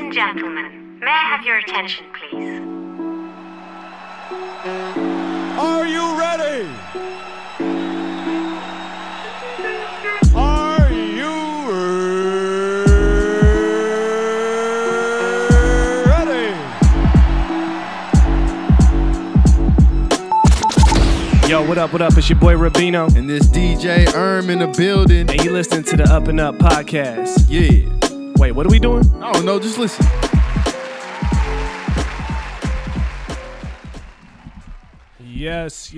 and gentlemen, may I have your attention, please? Are you ready? Are you ready? Yo, what up, what up? It's your boy Rabino. And this DJ in the building. And you listening to the UpNUp Podcast. Yeah. Wait, what are we doing? I don't know, just listen. Yes.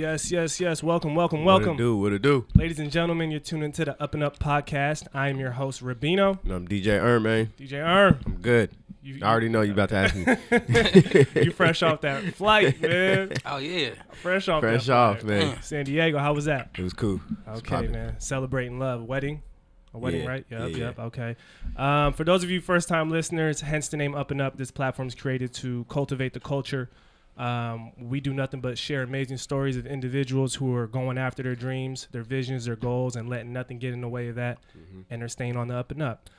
Welcome. What it do? Ladies and gentlemen, you're tuned into the UpNUp Podcast. I am your host, Rabino. And I'm DJ man. DJ I'm good. I already know you about to ask me. You fresh off that flight, man. Oh, yeah. Fresh off, man. San Diego, how was that? It was cool. Okay, man. Celebrating love. Wedding? A wedding, Yeah, right? Yep, yeah. okay. For those of you first-time listeners, hence the name UpNUp, this platform is created to cultivate the culture. We do nothing but share amazing stories of individuals who are going after their dreams, their visions, their goals, and letting nothing get in the way of that, and they're staying on the up and up.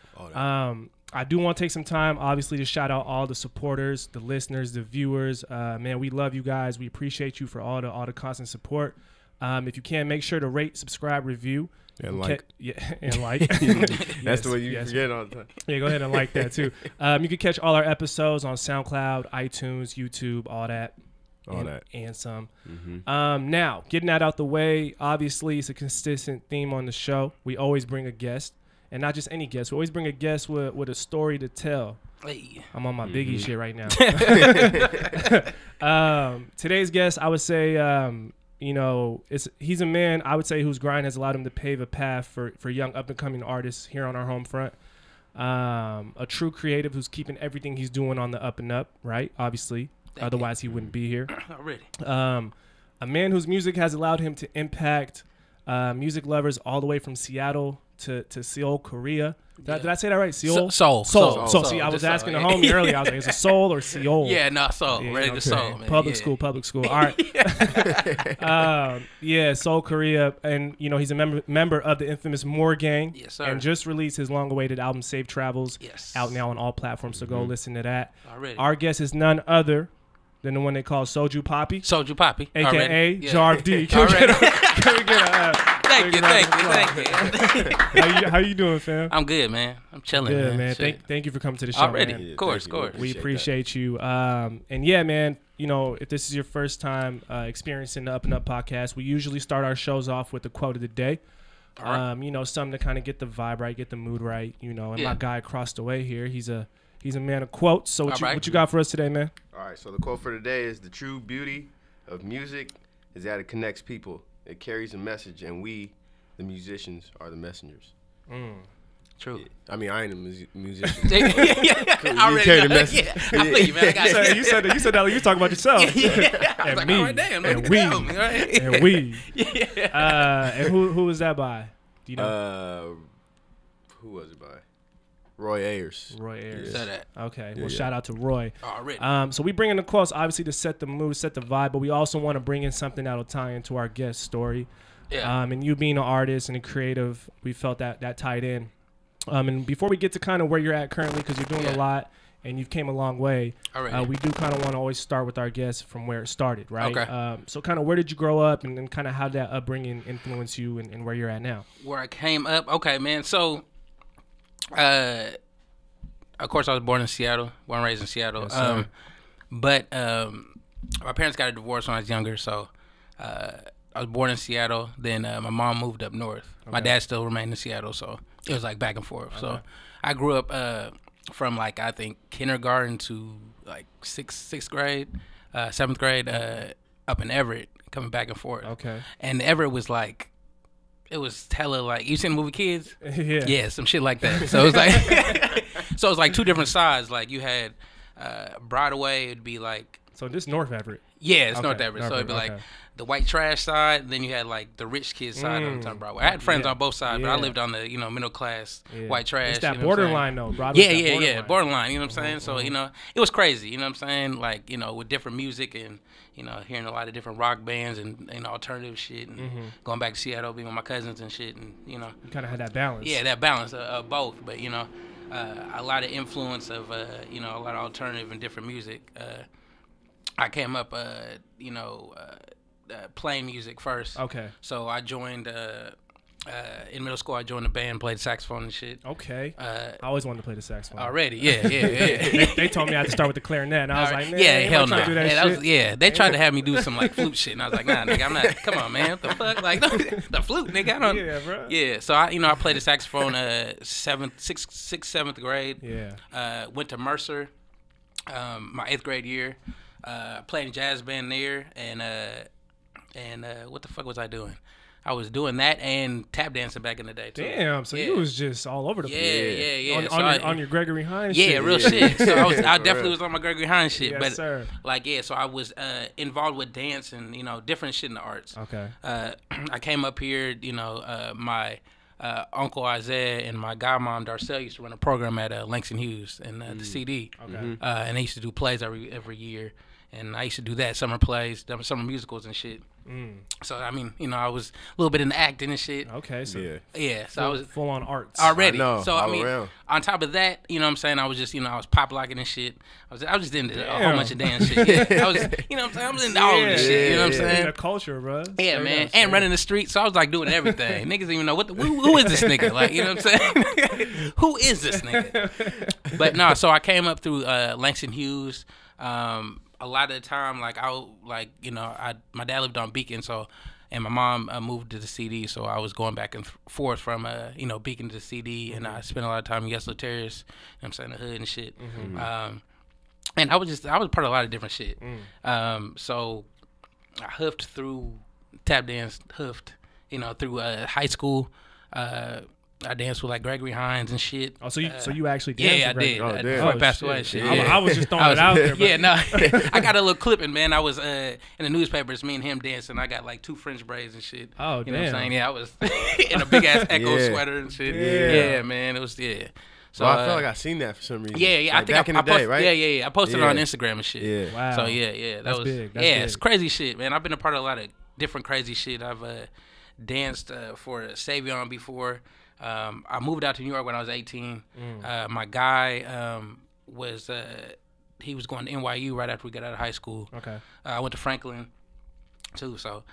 I do want to take some time, obviously, to shout out all the supporters, the listeners, the viewers. Man, we love you guys. We appreciate you for all the constant support. If you can, make sure to rate, subscribe, review. And like. And like. That's the way you forget all the time. Yeah, go ahead and like that, too. You can catch all our episodes on SoundCloud, iTunes, YouTube, all that. And some. Now, getting that out the way, obviously, it's a consistent theme on the show. We always bring a guest. And not just any guest. We always bring a guest with a story to tell. Hey. I'm on my Biggie shit right now. Today's guest, I would say, he's a man, I would say, whose grind has allowed him to pave a path for young up-and-coming artists here on our home front. A true creative who's keeping everything he's doing on the up and up, right? Obviously. Otherwise, he wouldn't be here. Already. A man whose music has allowed him to impact music lovers all the way from Seattle to Seoul, Korea. Did I say that right? Seoul? Soul. See, I was asking the homie earlier. I was like, is it Seoul or Seoul? Yeah, no, Soul. Yeah, Ready to Soul, man. Public school. All right. Seoul, Korea. And, he's a member of the infamous Moor Gang. Yes, sir. And just released his long-awaited album, Safe Travels. Yes. Out now on all platforms, so go listen to that. Already. Our guest is none other than the one they call Soju Poppy. Soju Poppy. A.K.A. Yeah. Jarv Dee. Thank you. How you doing, fam? I'm good, man. I'm chilling, Good, man. Shit. Thank you for coming to the show, Already. man. Of course. We appreciate you. And yeah, man, if this is your first time experiencing the UpNUp Podcast, we usually start our shows off with the quote of the day. All right. Something to kind of get the vibe right, get the mood right, and my guy across the way here, he's a man of quotes. So what you got for us today, man? All right, so the quote for today is, the true beauty of music is that it connects people. It carries a message, and we, the musicians, are the messengers. True. Yeah. I mean, I ain't a musician. I already carry the know. message. Yeah, I feel you, man. I got you. You said that like you was talking about yourself. Yeah. I was And like, me. all right, damn. And look we. at that, right? And we. Yeah. And who was that by? Do you know? Who was it by? Roy Ayers. Roy Ayers. Say that. Okay. Well, shout out to Roy. Already. So we bring in the quotes, obviously, to set the mood, set the vibe, but we also want to bring in something that'll tie into our guest story. Yeah. And you being an artist and a creative, we felt that tied in. And before we get to kind of where you're at currently, because you're doing a lot and you've came a long way, we do kind of want to always start with our guests from where it started, right? Okay. So kind of where did you grow up and kind of how did that upbringing influence you and where you're at now? Where I came up? Okay, man. So, of course, I was born in Seattle, born and raised in Seattle. Yes, But my parents got a divorce when I was younger, so I was born in Seattle. Then my mom moved up north. Okay. My dad still remained in Seattle, so it was like back and forth. Okay. So I grew up from like, I think, kindergarten to like sixth grade, seventh grade, up in Everett, coming back and forth. Okay. And Everett was like, it was hella like, you seen the movie Kids? Yeah, some shit like that. So it was like, like two different sides. Like you had Broadway, it'd be like. So this North Everett. Yeah, it's North Everett. So it'd be like the white trash side, then you had like the rich kids side on top of Broadway. I had friends on both sides, but I lived on the middle class white trash. It's that borderline though, Broadway. Yeah, borderline. You know what I'm saying? So it was crazy. You know what I'm saying? Like with different music and hearing a lot of different rock bands and alternative shit and going back to Seattle, being with my cousins and shit, and you kind of had that balance. Yeah, that balance of both. But a lot of influence of a lot of alternative and different music. I came up playing music first. Okay. So I joined in middle school. I joined a band, played saxophone and shit. Okay. I always wanted to play the saxophone. Already, yeah. They told me I had to start with the clarinet, and I was like, man, hell no. do that shit. They tried to have me do some like flute shit, and I was like, nah, nigga, I'm not. Come on, man, what the fuck, like the flute, nigga, I don't. Yeah, bro. Yeah, so I played the saxophone sixth, seventh grade. Yeah. Went to Mercer, my 8th grade year. Played in a jazz band there, and what the fuck was I doing? I was doing that and tap dancing back in the day too. Damn, so you was just all over the place. Yeah. On your Gregory Hines shit. Yeah, real shit. So I definitely was on my Gregory Hines shit. Yes, but sir. so I was involved with dance and different shit in the arts. Okay. I came up here, my Uncle Isaiah and my godmom Darcel used to run a program at Langston Hughes and the CD. Okay. And they used to do plays every year. And I used to do that, summer plays, summer musicals and shit. So, I mean, I was a little bit into acting and shit. Okay, so so I was full on arts already. I mean, around. On top of that, you know what I'm saying, I was just, I was pop locking and shit. I was just into a whole bunch of dance shit. Yeah, I was, you know what I'm saying, I was into all of this shit. You know what I'm saying? The culture, bro. Yeah, man, and running the streets. So I was like doing everything. Niggas didn't even know who is this nigga? Like, you know what I'm saying? Who is this nigga? But no, so I came up through Langston Hughes. A lot of the time, my dad lived on Beacon, and my mom moved to the CD, so I was going back and forth from Beacon to the CD, and I spent a lot of time in Yesler Terrace, I'm saying, the hood and shit. And I was part of a lot of different shit. So I hoofed through tap dance, through high school. I danced with like Gregory Hines and shit. Oh, so you actually danced? Yeah, I did. Before I passed away and shit. I was just throwing it out there. Yeah, no, I got a little clipping, man. I was in the newspapers, me and him dancing. I got like 2 French braids and shit. Oh, you damn. know what I'm saying? Yeah, I was in a big ass Echo sweater and shit. Yeah, man, it was So I felt like I seen that for some reason. Yeah. Like I think back in the day, right? Yeah. I posted it on Instagram and shit. Yeah. Wow. So that That's was big. That's it's big. crazy shit, man. I've been a part of a lot of different crazy shit. I've danced for Savion before. I moved out to New York when I was 18. My guy he was going to NYU right after we got out of high school. Okay. I went to Franklin too. So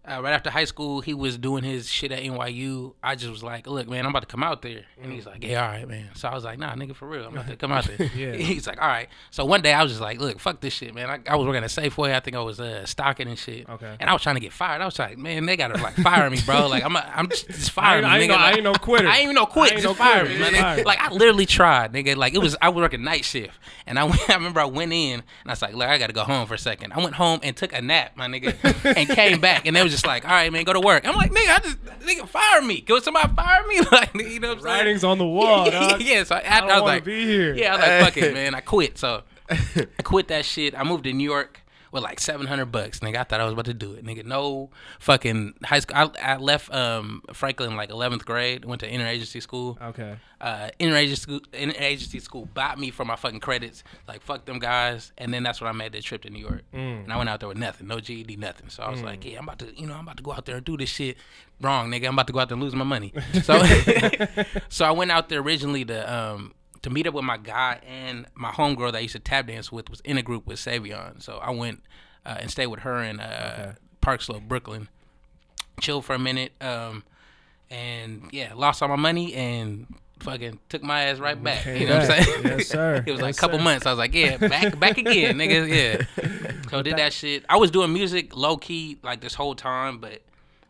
right after high school, he was doing his shit at NYU. I just was like, look, man, I'm about to come out there. And he's like, yeah, all right, man. So I was like, nah, nigga, for real. I'm about to come out there. Yeah. He's like, all right. So one day I was just like, look, fuck this shit, man. I was working at Safeway. I think I was stocking and shit. Okay. And I was trying to get fired. I was like, man, they gotta like fire me, bro. Like I'm just firing me, nigga. I ain't no quitter. I ain't even no quit. Just fire me, man. Fire. Like I literally tried, nigga. Like I was working night shift, and I remember I went in and I was like, look, I gotta go home for a second. I went home and took a nap, my nigga, and came back, and they was just like, all right, man, go to work. I'm like, nigga, fire me. Can somebody fire me? Like, you know what I'm saying? Writing's on the wall, dog. Yeah. So I was like, be here. yeah, I was like, fuck it, man. I quit. So I quit that shit. I moved to New York with like $700, nigga. I thought I was about to do it, nigga. No fucking high school. I left Franklin like 11th grade. Went to interagency school. Okay. Interagency school bought me for my fucking credits. Like fuck them guys. And then that's when I made the trip to New York. And I went out there with nothing, no GED, nothing. So I was like, yeah, I'm about to go out there and do this shit. Wrong, nigga. I'm about to go out there and lose my money. So so I went out there originally to meet up with my guy, and my homegirl that I used to tap dance with was in a group with Savion. So I went and stayed with her in Park Slope, Brooklyn. Chilled for a minute, and yeah, lost all my money and fucking took my ass right back. You know what I'm saying? Yes, sir. It was like a couple months. I was like, yeah, back again, nigga. Yeah. So did that shit. I was doing music low key like this whole time, but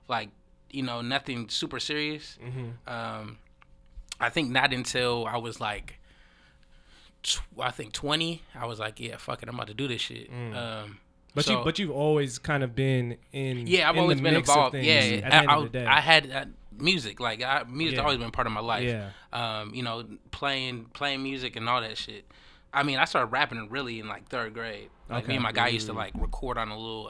like nothing super serious. I think not until I was like 20, I was like, yeah, fuck it, I'm about to do this shit. But you've always kind of been in. Yeah, I've in always the been mix involved. Of Yeah, at the end of the day. I had music. Like music's always been part of my life. Yeah. Playing music and all that shit. I mean, I started rapping really in like 3rd grade. Like me and my guy used to like record on a little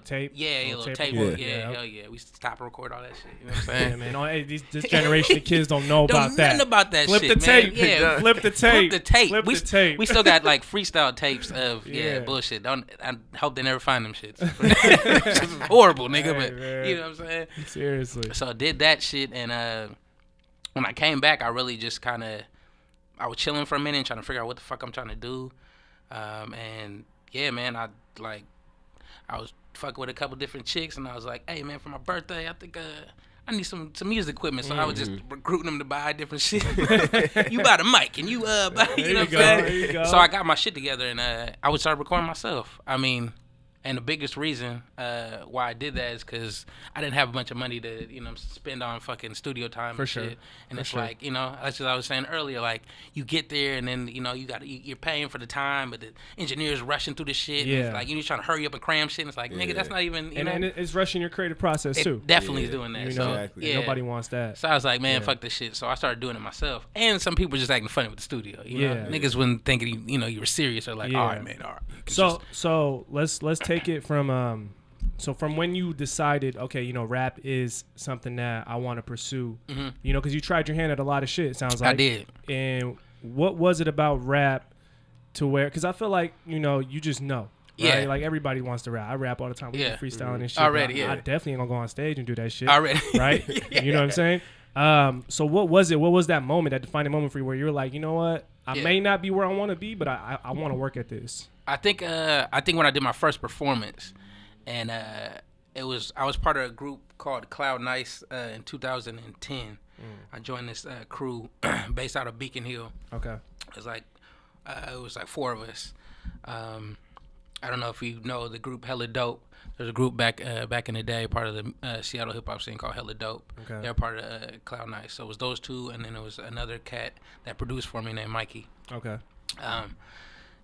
tape. Yeah, a little tape. Yeah, hell yeah. We used to stop and record all that shit. You know what I'm saying? Yeah, man. This generation of kids don't know about that. Nothing about that Flip shit, the man. tape. Yeah, Flip the tape. Flip the tape. Flip the tape. We still got like freestyle tapes of bullshit. I hope they never find them shits. It's horrible, nigga. Hey, but man. you know what I'm saying? Seriously. So I did that shit, and when I came back, I really just kind of was chilling for a minute and trying to figure out what the fuck I'm trying to do. And yeah, man, I was fucking with a couple different chicks, and I was like, hey, man, for my birthday, I think I need some music equipment. So I was just recruiting them to buy different shit. You buy the mic, and you buy, you know what I'm saying? So I got my shit together, and I would start recording myself. I mean, and the biggest reason why I did that is because I didn't have a bunch of money to, spend on fucking studio time and shit. And it's like, that's what I was saying earlier. Like, you get there and then, you're paying for the time, but the engineer's rushing through the shit. Yeah. And it's like, you're trying to hurry up and cram shit. And it's like, nigga, that's not even, And it's rushing your creative process, too. Definitely is doing that. Exactly. Nobody wants that. So I was like, man, fuck this shit. So I started doing it myself. And some people were just acting funny with the studio. You know? Niggas wasn't thinking, you were serious. Or like, all right, man, all right. So let's take it from from when you decided, okay, rap is something that I want to pursue, because you tried your hand at a lot of shit, it sounds like. I did. And what was it about rap to where, because I feel like, you just know. Right? Yeah. Like, everybody wants to rap. I rap all the time. We do freestyling and shit. Already, I definitely ain't going to go on stage and do that shit. Already. Right? You know what I'm saying? So what was it? What was that moment, that defining moment for you where you were like, you know what? I may not be where I want to be, but I want to work at this. I think when I did my first performance, and I was part of a group called Cloud Nice in 2010. I joined this crew based out of Beacon Hill. Okay. It was like 4 of us. I don't know if you know the group Hella Dope. There's a group back in the day, part of the Seattle hip hop scene called Hella Dope. Okay. They're part of Cloud Nice. So it was those two, and then there was another cat that produced for me named Mikey. Okay.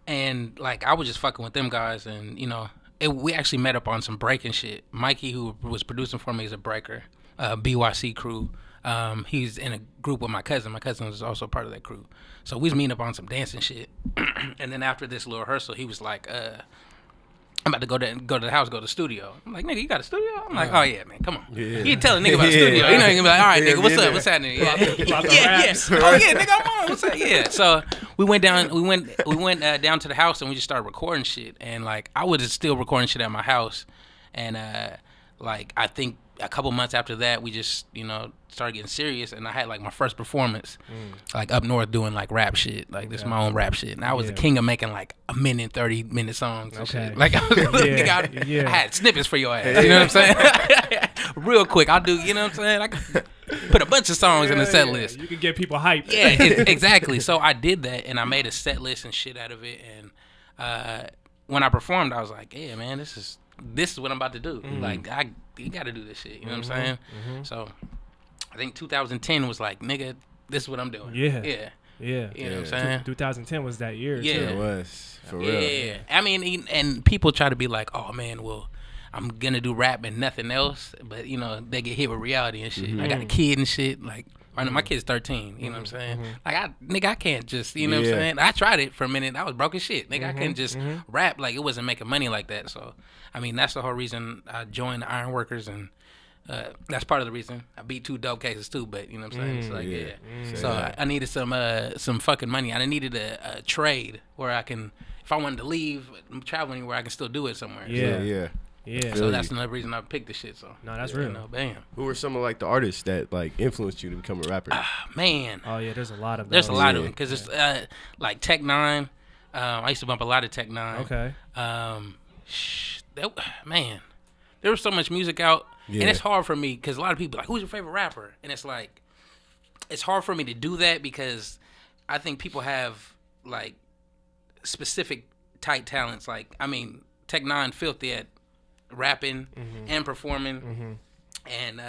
And like I was just fucking with them guys, and we actually met up on some breaking shit. Mikey, who was producing for me, is a breaker. BYC crew. He's in a group with my cousin. My cousin was also part of that crew. So we was meeting up on some dancing shit. And then after this little rehearsal, he was like, I'm about to go to the house, go to the studio. I'm like, nigga, you got a studio? I'm like, oh yeah, man, come on. Yeah. You tell a nigga about the studio. You know, you gonna be like, all right, nigga, what's up? What's happening? Yeah. Oh yeah, nigga, I'm on. What's up? Yeah. So we went down to the house and we just started recording shit. And like I was still recording shit at my house. And like I think a couple months after that, we just, started getting serious, and I had like my first performance, like up north doing like rap shit, like this is my own rap shit, and I was the king of making like a minute, 30-minute songs and shit. Like I was, nigga, I had snippets for your ass, you know what I'm saying? Real quick, I'll do, you know what I'm saying? I could put a bunch of songs in the set list. You could get people hyped. Yeah, exactly. So I did that, and I made a set list and shit out of it, and when I performed, I was like, yeah, man, this is what I'm about to do. Like you got to do this shit. You know what I'm saying? So I think 2010 was like, nigga, this is what I'm doing. Yeah. You know what I'm saying? 2010 was that year. Yeah, too. It was for real. Yeah. I mean, and people try to be like, oh man, well, I'm gonna do rap and nothing else, but they get hit with reality and shit. I got a kid and shit. Like, my kid's 13. You know what I'm saying? Like, I can't just, you know what I'm saying? I tried it for a minute. I was broke as shit. Nigga, I couldn't just rap. Like, it wasn't making money like that. So, I mean, that's the whole reason I joined the Ironworkers, and that's part of the reason. I beat 2 dope cases too, but you know what I'm saying? It's like, So I needed some fucking money. I needed a trade where I can, if I wanted to leave, travel anywhere, I can still do it somewhere. Yeah. So that's another reason I picked this shit. So no, that's real. Bam. Who were some of like the artists that like influenced you to become a rapper? Man. Oh yeah, there's a lot of those. There's a lot of them because it's like Tech Nine. I used to bump a lot of Tech Nine. Okay. Man, there was so much music out, and it's hard for me because a lot of people are like, who's your favorite rapper? And it's like, it's hard for me to do that because I think people have like specific tight talents. Like, I mean, Tech Nine filthy at rapping and performing, and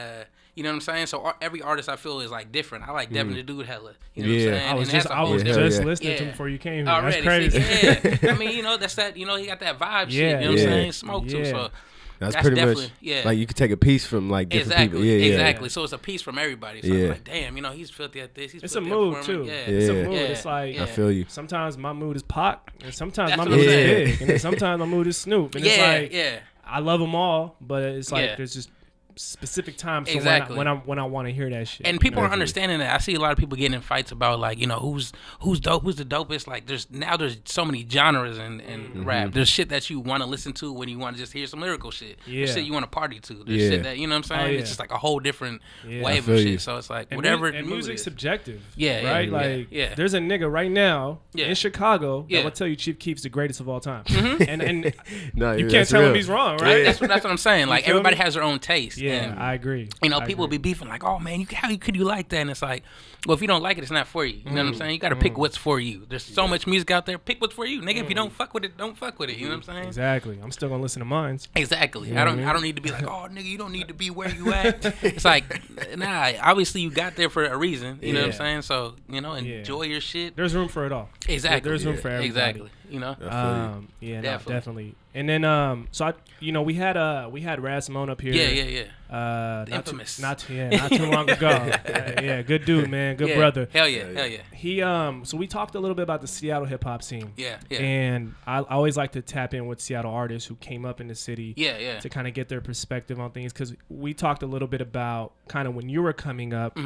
you know what I'm saying. So every artist I feel is like different. I like Devin the Dude hella. You know what I'm saying? I was just listening to him before you came here. Already, that's crazy. I mean, that's that. He got that vibe shit. You know what I'm saying? Smoke too. So that's pretty much like you could take a piece from like different people. Exactly. So it's a piece from everybody. So I'm like, damn, he's filthy at this. It's a mood too. It's a mood. It's like I feel you. Sometimes my mood is Pac, and sometimes my mood is Big, and then sometimes my mood is Snoop. And it's like I love them all, but it's like there's just specific times Exactly. when I want to hear that shit. And people are understanding that. I see a lot of people getting in fights about like, you know, who's dope, who's the dopest. Like there's so many genres in rap. There's shit that you want to listen to when you want to just hear some lyrical shit. There's shit you want to party to. There's shit that, you know what I'm saying? It's just like a whole different wave of shit. So it's like whatever. And music's subjective. Right? Like there's a nigga right now in Chicago that will tell you Chief Keef's the greatest of all time. And No, you can't tell him he's wrong, right? That's what I'm saying. Like everybody has their own taste. Yeah, and, I agree. You know, people be beefing like, oh man, how could you like that? And it's like, well, if you don't like it, it's not for you. You know what I'm saying? You got to pick what's for you. There's so much music out there. Pick what's for you, nigga. If you don't fuck with it, don't fuck with it. You know what I'm saying? Exactly. I'm still gonna listen to mine. Exactly. You know I don't need to be like, oh nigga, you don't need to be where you at. It's like, nah. Obviously, you got there for a reason. You know what I'm saying? So you know, enjoy your shit. There's room for it all. Exactly. There's room for everybody. Exactly. You know. Definitely. And then so we had Raz Simone up here. The infamous. Not too long ago. Good dude, man. Good brother. Hell yeah. He so we talked a little bit about the Seattle hip hop scene. Yeah. And I always like to tap in with Seattle artists who came up in the city. To kind of get their perspective on things, because we talked a little bit about kind of when you were coming up.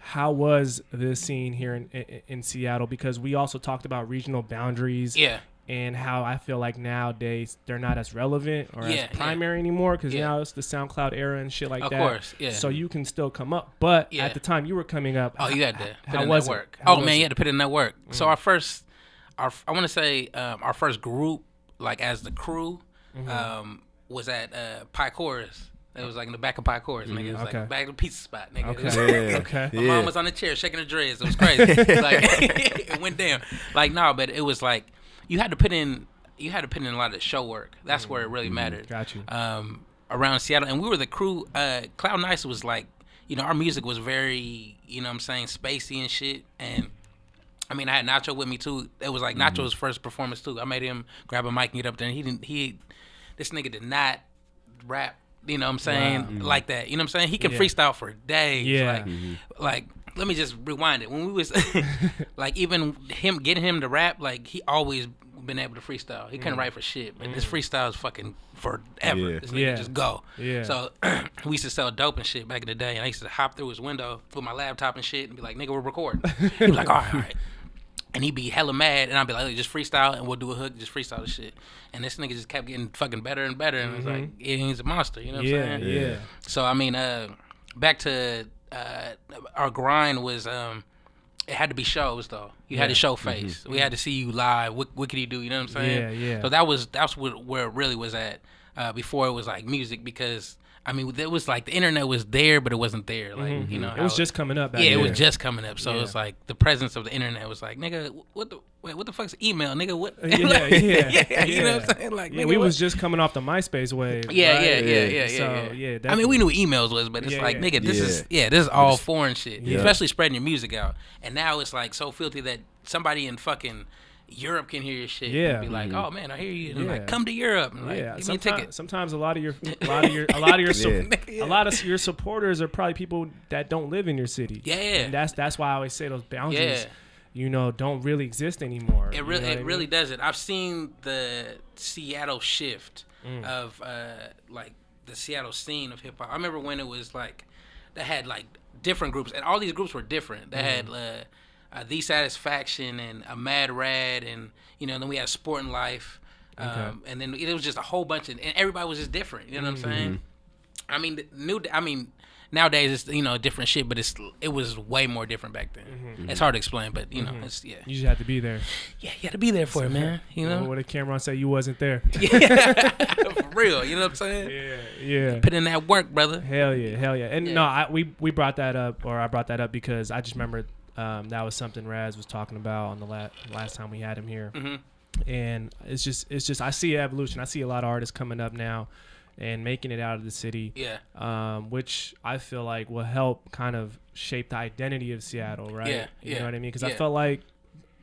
How was the scene here in Seattle? Because we also talked about regional boundaries. And how I feel like nowadays they're not as relevant or as primary anymore, because now it's the SoundCloud era and shit like that. Of course, So you can still come up, but at the time you were coming up, you had to put in that work. You had to put in that work. So I want to say our first group, like as the crew, was at Park H1ghr. It was like in the back of Park H1ghr, nigga. It was like back of the pizza spot, nigga. My mom was on the chair shaking her dreads. It was crazy. Like it went down. Like but it was like you had to put in a lot of the show work. That's where it really mattered. Got you. Around Seattle, and we were the crew. Cloud Nice was like, you know, our music was very, you know what I'm saying, spacey and shit. And I mean, I had Nacho with me too. It was like Nacho's first performance too. I made him grab a mic and get up there, and this nigga did not rap. You know what I'm saying? Like that. You know what I'm saying? He can freestyle for days. Yeah. Like, let me just rewind it. When we was, like, even getting him to rap, like, he always been able to freestyle. He couldn't write for shit, but his freestyle is fucking forever. This nigga just go. So, we used to sell dope and shit back in the day, and I used to hop through his window with my laptop and shit and be like, nigga, we're recording. He'd be like, all right. And he'd be hella mad, and I'd be like, hey, just freestyle, and we'll do a hook, just freestyle the shit. And this nigga just kept getting fucking better and better, and it's like, he's a monster, you know what I'm saying? Yeah. So, I mean, back to our grind was, it had to be shows, though. You had to show face. We had to see you live. What could he do, you know what I'm saying? Yeah. So that's where it really was at before it was, like, music, because... I mean, it was like the internet was there, but it wasn't there. Like, you know, it was just coming up. It was just coming up. So it's like the presence of the internet was like, nigga, what the fuck's email, nigga? What? You know what I'm saying? Like, nigga, we was just coming off the MySpace wave. Yeah. So I mean, we knew emails was, but it's like, nigga, this is all foreign shit, especially spreading your music out. And now it's like so filthy that somebody in fucking Europe can hear your shit and be like, oh man, I hear you, and like, come to Europe, and like, give me a ticket. Sometimes a lot of your supporters are probably people that don't live in your city. And that's why I always say those boundaries you know, don't really exist anymore. It really doesn't. I've seen the Seattle shift of like the Seattle scene of hip hop. I remember when it was like they had like different groups, and all these groups were different. They had The Satisfaction and a Mad Rad, and you know, then we had Sport and Life, and then it was just a whole bunch of, and everybody was just different. You know what I'm saying? I mean, nowadays it's, you know, different shit, but it was way more different back then. It's hard to explain, but you know, it's You just have to be there. Yeah, you had to be there for it, man. You know, what did Cameron say? You wasn't there. For real. You know what I'm saying? Yeah. Put in that work, brother. Hell yeah. And no, we brought that up, or I brought that up because I just remember that was something Raz was talking about on the last time we had him here. And it's just I see evolution. I see a lot of artists coming up now and making it out of the city, which I feel like will help kind of shape the identity of Seattle, right? You know what I mean? Because I felt like,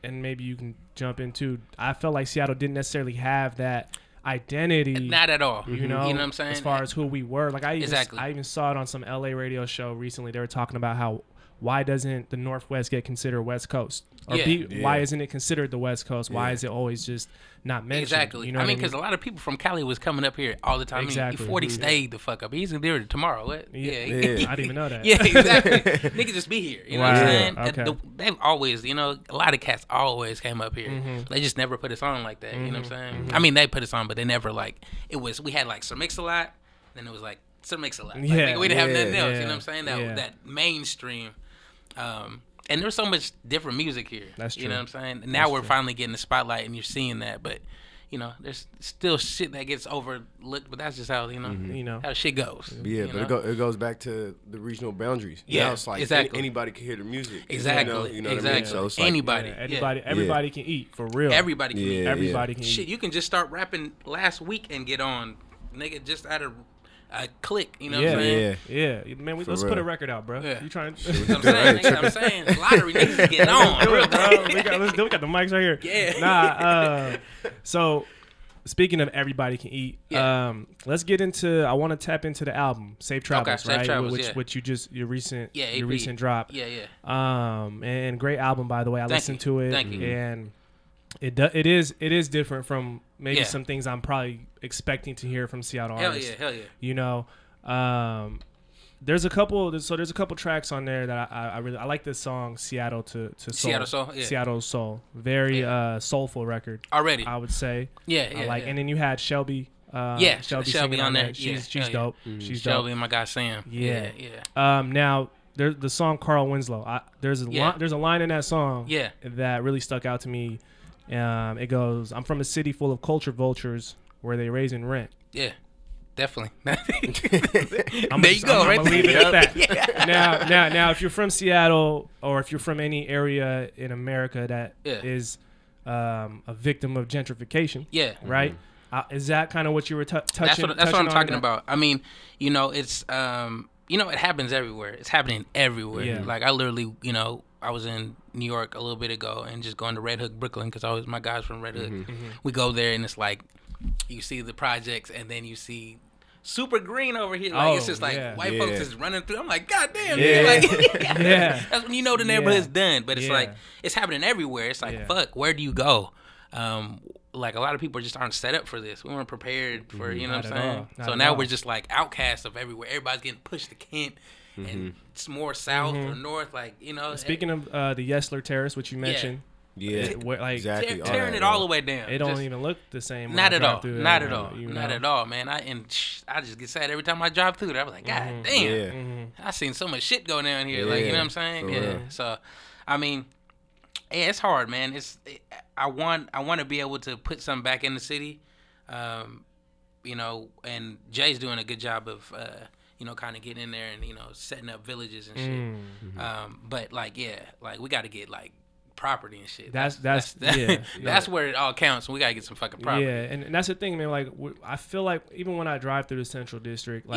and maybe you can jump into, I felt like Seattle didn't necessarily have that identity. Not at all. You know what I'm saying? As far as who we were. Like I even saw it on some LA radio show recently. They were talking about how why doesn't the Northwest get considered West Coast? Or why isn't it considered the West Coast? Why is it always just not mentioned? Exactly. You know I mean, because a lot of people from Cali was coming up here all the time. Exactly. I mean, 40 stayed the fuck up. He's in there tomorrow. What? Yeah. I didn't even know that. Yeah, exactly. Nigga just be here. You know what I'm saying? Okay. They've always, you know, a lot of cats always came up here. They just never put us on like that. You know what I'm saying? I mean, they put us on, but they never like, we had like Sir Mix-a-Lot, then it was like Sir Mix-a-Lot. Like, Yeah. we didn't have nothing else. Yeah. You know what I'm saying? That mainstream. And there's so much different music here. That's true. You know what I'm saying? And now we're finally getting the spotlight, and you're seeing that. But you know, there's still shit that gets overlooked. But that's just how you know how shit goes. Yeah, you but know? it goes back to the regional boundaries. Yeah, now it's like exactly. anybody can hear the music. Exactly. You know what I mean? Exactly. So it's like, anybody. Everybody can eat for real. Everybody can eat. Everybody can Shit, eat. you can just start rapping last week and get on, nigga, just out of a click. You know what I'm saying? Yeah. Man, let's put a record out, bro. Yeah. You trying? I'm saying, nigga, I'm saying, lottery niggas get on. Do it, bro. We got the mics right here. Yeah. So speaking of everybody can eat, let's get into. I want to tap into the album Safe Travels, Safe right? Travels, which you just your recent EP. recent drop. Yeah. And great album, by the way. I listened to it. Thank you. And it is different from maybe some things I'm probably expecting to hear from Seattle artists. Hell yeah. You know, there's a couple tracks on there that I really like. This song Seattle to Soul. Seattle Soul, yeah. Seattle Soul, very soulful record Already. I would say. Yeah. And then you had Shelby. Shelby singing on that. She's Yeah, dope. She's dope. Shelby and my guy Sam. Yeah. Yeah. Now there's the song Carl Winslow. There's a line in that song that really stuck out to me. It goes, "I'm from a city full of culture vultures where they raising rent." Yeah. Definitely. There you go. I'm gonna leave it at that. Now, if you're from Seattle or if you're from any area in America that is a victim of gentrification, right? Is that kind of what you were touching? That's what I'm talking about. I mean, you know, it's it happens everywhere. It's happening everywhere. Yeah. Like I literally, I was in New York a little bit ago and just going to Red Hook, Brooklyn, because my guys from Red Hook. We go there and it's like you see the projects and then you see super green over here. Like it's just like white folks just running through. I'm like, God damn, nigga. That's when you know the neighborhood's done. But it's like it's happening everywhere. It's like fuck, where do you go? Like a lot of people just aren't set up for this. We weren't prepared for you know what I'm saying. So now we're just like outcasts of everywhere. Everybody's getting pushed to Kent. And it's more south or north, like Speaking of the Yesler Terrace, which you mentioned, exactly. Tearing it all the way down. It don't even look the same. Not at all. Not at all. Not at all, man. I just get sad every time I drive through there. I was like, God damn, I seen so much shit go down here. Like you know what I'm saying? Yeah. So, I mean, it's hard, man. I want to be able to put something back in the city, and Jay's doing a good job of. Kind of getting in there and setting up villages and shit. But we got to get like property and shit. That's where it all counts. We got to get some fucking property. Yeah, and that's the thing, man. Like I feel like even when I drive through the Central District,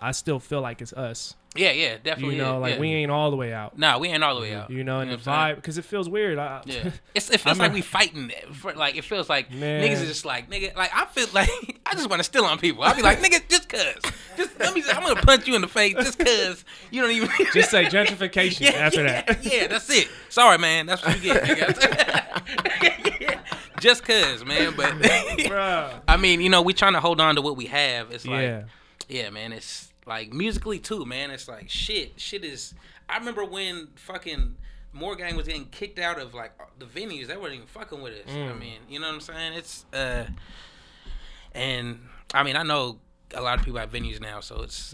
I still feel like it's us. Yeah, definitely. We ain't all the way out. Nah, we ain't all the way out. And the vibe, because it feels weird. It feels like we fighting. It feels like niggas is just like, nigga, like I feel like I just want to steal on people. I'll be like, nigga, just cuz. I'm going to punch you in the face just cuz. You don't even. Just say gentrification after that. Yeah, that's it. Sorry, man. That's what you get, nigga. Just cuz, man. But, I mean, we trying to hold on to what we have. It's like, yeah, man, it's. Like musically too, man. It's like shit is. I remember when fucking Moor Gang was getting kicked out of like the venues. They weren't even fucking with us. I mean, you know what I'm saying? It's and I mean I know a lot of people have venues now, so it's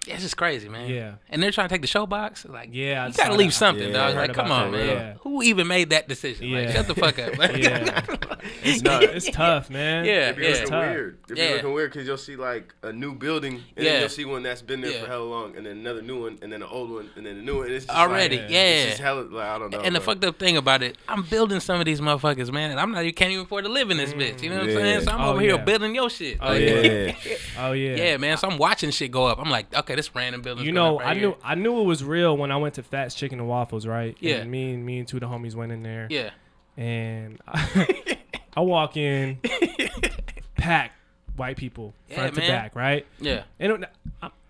it's just crazy, man. Yeah. And they're trying to take the showbox. Like, you gotta leave something, dog. Like, come on, man. Yeah. Who even made that decision? Like, shut the fuck up. It's tough, man. Yeah, It be looking weird. It be looking weird because you'll see like a new building, and then you'll see one that's been there for hella long, and then another new one, and then an old one, and then a new one. It's just already, It's just hella, like, I don't know. And the fucked up thing about it, I'm building some of these motherfuckers, man, and you can't even afford to live in this bitch. You know what I'm saying? So I'm over here building your shit. Yeah, man. So I'm watching shit go up. I'm like, okay, this random building. I knew it was real when I went to Fats Chicken and Waffles, right? Yeah. And me and two of the homies went in there. Yeah. And I walk in, packed white people front to back, right? Yeah. And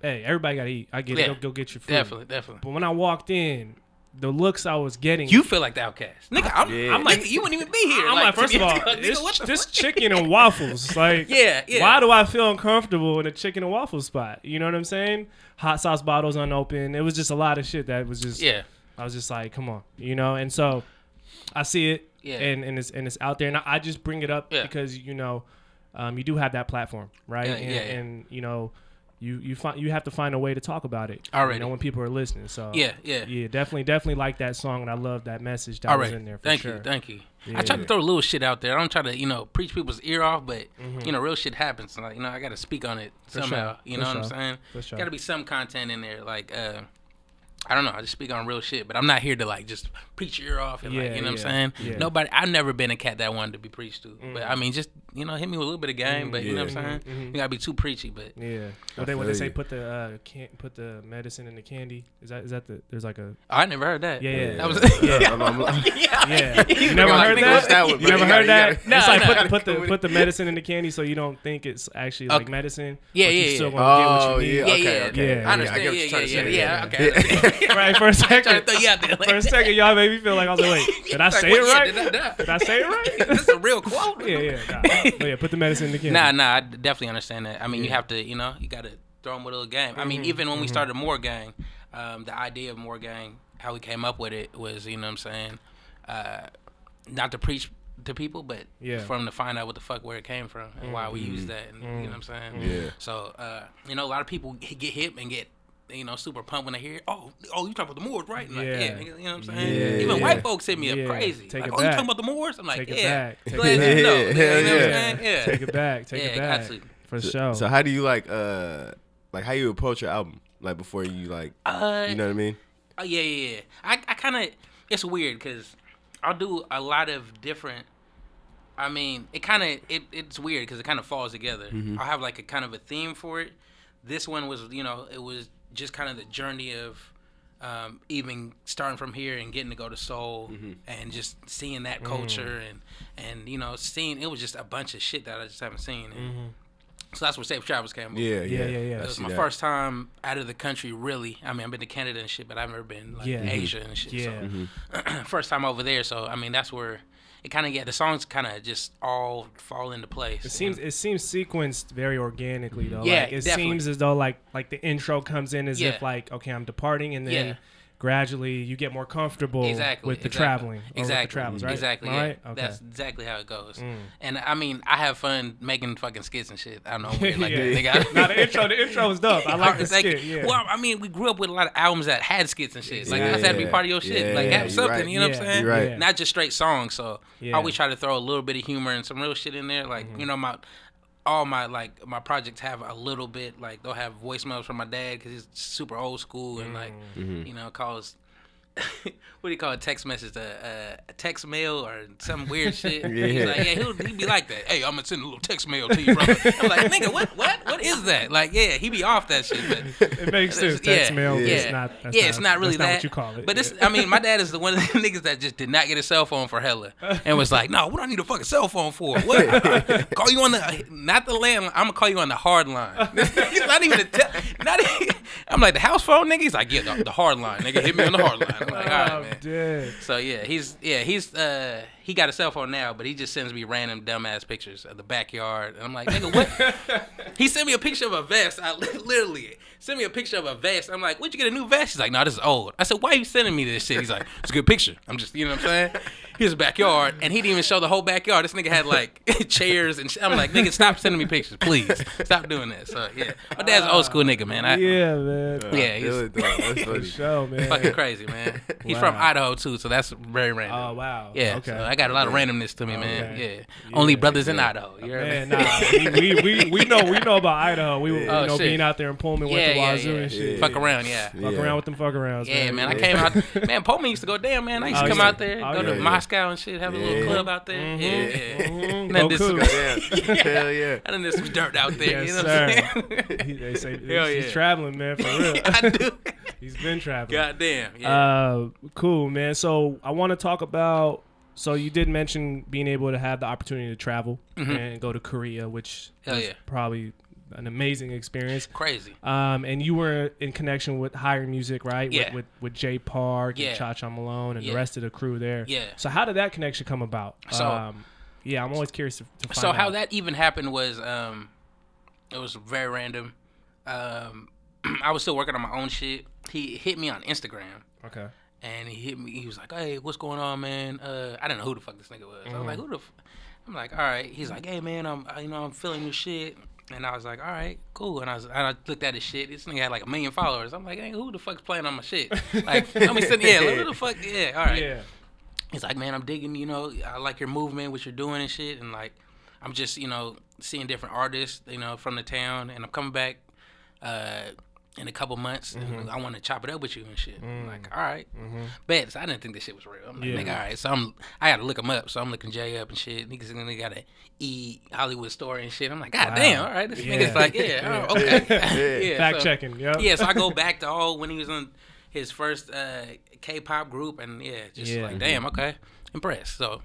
hey, everybody gotta eat. I get it. Go get your food. Definitely. But when I walked in, the looks I was getting, you feel like the outcast, nigga. I'm like, you wouldn't even be here. I'm like, first of all, this chicken and waffles. Like, yeah. Why do I feel uncomfortable in a chicken and waffle spot? You know what I'm saying? Hot sauce bottles unopened. It was just a lot of shit that was just. Yeah. I was just like, come on, And so, I see it. Yeah. And it's out there, and I just bring it up because you do have that platform, right? And you have to find a way to talk about it already. When people are listening. So yeah, definitely like that song, and I love that message that was in there. Thank you. Yeah. I try to throw a little shit out there. I don't try to preach people's ear off, but real shit happens. Like I got to speak on it somehow. You know what I'm saying? For sure. Got to be some content in there. Like I don't know. I just speak on real shit, but I'm not here to like just preach your ear off and like, you know what I'm saying? Yeah. Nobody. I've never been a cat that wanted to be preached to, but I mean, just hit me with a little bit of game, but you know what I'm saying? You gotta be too preachy, but What they say? Put the medicine in the candy. Is that there's like a? I never heard that. Yeah. That was yeah. You never heard that? You never heard that? No, it's like put the medicine in the candy so you don't think it's actually like medicine. Yeah. You still gonna get what you need. Okay. I understand. Yeah. Okay. Right, for a second. For a second, y'all made me feel like I was like, wait, did I say it right? Did I say it right? This is a real quote. Yeah. Put the medicine in the candy. Nah, I definitely understand that. I mean, you have to, you got to throw them with a little game. I mean, even when we started Moor Gang, the idea of Moor Gang, how we came up with it was, you know what I'm saying, not to preach to people, but for them to find out what the fuck where it came from and why we use that. And, you know what I'm saying? Yeah. So, a lot of people get hip and get, super pumped when they hear, oh, you talking about the Moors, right? And like, you know what I'm saying? Yeah. Even white folks hit me up crazy. Take like, it you back. talking about the Moors? I'm like, Take it back. Glad you know. You know what I'm saying? Yeah. Take it back. Absolutely. For sure. So how do you how you approach your album? Like before you you know what I mean? Yeah. I kind of, it's weird because I'll do a lot of different, I mean, it's weird because it kind of falls together. I'll have like a kind of a theme for it. This one was, it was just kind of the journey of even starting from here and getting to go to Seoul and just seeing that culture and seeing, it was just a bunch of shit that I just haven't seen. And so that's where Safe Travels came up. Yeah. It was my first time out of the country, really. I mean, I've been to Canada and shit, but I've never been like Asia and shit. Yeah. So first time over there. So I mean, that's where it kind of the songs kind of just all fall into place. It seems sequenced very organically though. Yeah, like, it definitely. seems as though like the intro comes in as if like, okay, I'm departing, and then gradually you get more comfortable with the traveling. With the travels, right? Exactly. All right? Yeah. Okay. That's exactly how it goes. And I mean, I have fun making fucking skits and shit. I don't know. The intro was dope. I like the skit. Yeah. Well, I mean, we grew up with a lot of albums that had skits and shit. Like, that's had to be part of your shit. Like, have something, right. you know what I'm saying? Right. Not just straight songs. So I always try to throw a little bit of humor and some real shit in there. Like, all my projects have a little bit, like, they'll have voicemails from my dad because he's super old school and like, calls what do you call a text message? A text mail or some weird shit. He's like, he'd be like that. Hey, I'm gonna send a little text mail to you, bro. I'm like, nigga, what is that? Like, he be off that shit. But it makes sense. Text mail is not. It's not really that's that. Not what you call it. But this, I mean, my dad is the one of the niggas that just did not get a cell phone for hella, and was like, no, what do I need a fucking cell phone for? What? Call you on not the landline. I'm gonna call you on the hard line. Not even I'm like, the house phone, nigga. He's like, yeah, the hard line, nigga. Hit me on the hard line. I'm like, all right, man. Dead. So he got a cell phone now, but he just sends me random dumbass pictures of the backyard, and I'm like, nigga, what? He sent me a picture of a vest. I literally sent me a picture of a vest. I'm like, where'd you get a new vest? He's like, no, this is old. I said, why are you sending me this shit? He's like, it's a good picture. I'm just, you know what I'm saying? Here's the backyard, and he didn't even show the whole backyard. This nigga had like chairs and shit. I'm like, nigga, stop sending me pictures, please. Stop doing that. So yeah, my dad's an old school nigga, man. He's That's funny. show, man. Fucking crazy, man. He's from Idaho too, so that's very random. Oh wow. Yeah, Okay. so I got a lot of randomness to me, man. Yeah. Only brothers in Idaho. You heard me? Man, we know about Idaho. We were being out there in Pullman with the Wazoo and shit. Fuck around, Fuck around with them fuck arounds. Yeah, man. I came out. Man, Pullman used to go damn, man. I used to come out there, go to Moscow and shit, have a little club out there. Yeah. Go cool. Hell yeah. I done did some dirt out there. Yes, You know what I'm saying? They say Hell he's yeah. traveling, man, for real. I do. He's been traveling. Goddamn. Yeah. Cool, man. So I want to talk about. So you did mention being able to have the opportunity to travel and go to Korea, which Hell was yeah. probably an amazing experience. Crazy. And you were in connection with H1ghr Music, right? Yeah. With Jay Park Yeah. and Cha-Cha Malone and Yeah. the rest of the crew there. Yeah. So how did that connection come about? So- yeah, I'm always curious to find So how out. that even happened was, it was very random. I was still working on my own shit. He hit me on Instagram. Okay. And he hit me. He was like, "Hey, what's going on, man?" I didn't know who the fuck this nigga was. I was like, "Who the?" I'm like, "All right." He's like, "Hey, man, I'm feeling your shit." And I was like, "All right, cool." And I looked at his shit. This nigga had like 1 million followers. I'm like, "Hey, who the fuck's playing on my shit?" Like, I mean, who the fuck? Yeah, all right. Yeah. He's like, "Man, I'm digging. I like your movement, what you're doing and shit. And like, I'm just, seeing different artists, from the town, and I'm coming back." In a couple months, and I want to chop it up with you and shit. I'm like, all right. Bet. So I didn't think this shit was real. I'm like, nigga, all right. So I got to look him up. So I'm looking Jay up and shit. Niggas got an E Hollywood story and shit. I'm like, God damn, all right. This nigga's like, oh, okay. Yeah, Fact so, checking, yeah. Yeah, so I go back to when he was on his first K-pop group, and like, damn, okay. Impressed. So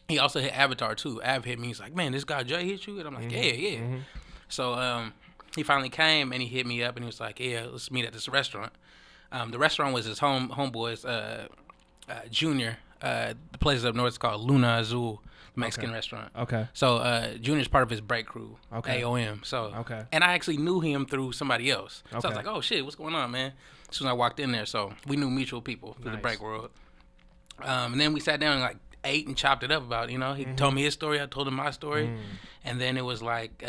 he also hit Avatar too. Av hit me. He's like, man, this guy Jay hit you? And I'm like, yeah. So, he finally came and he hit me up and he was like, "Yeah, let's meet at this restaurant." The restaurant was his homeboy's Junior. The place up north is called Luna Azul, Mexican restaurant. Okay. So Junior's part of his break crew, Okay. AOM. So Okay. and I actually knew him through somebody else. So I Okay. was like, "Oh shit, what's going on, man?" As soon as I walked in there, so we knew mutual people through the Nice. break world. And then we sat down and like ate and chopped it up about, he told me his story, I told him my story, and then it was like,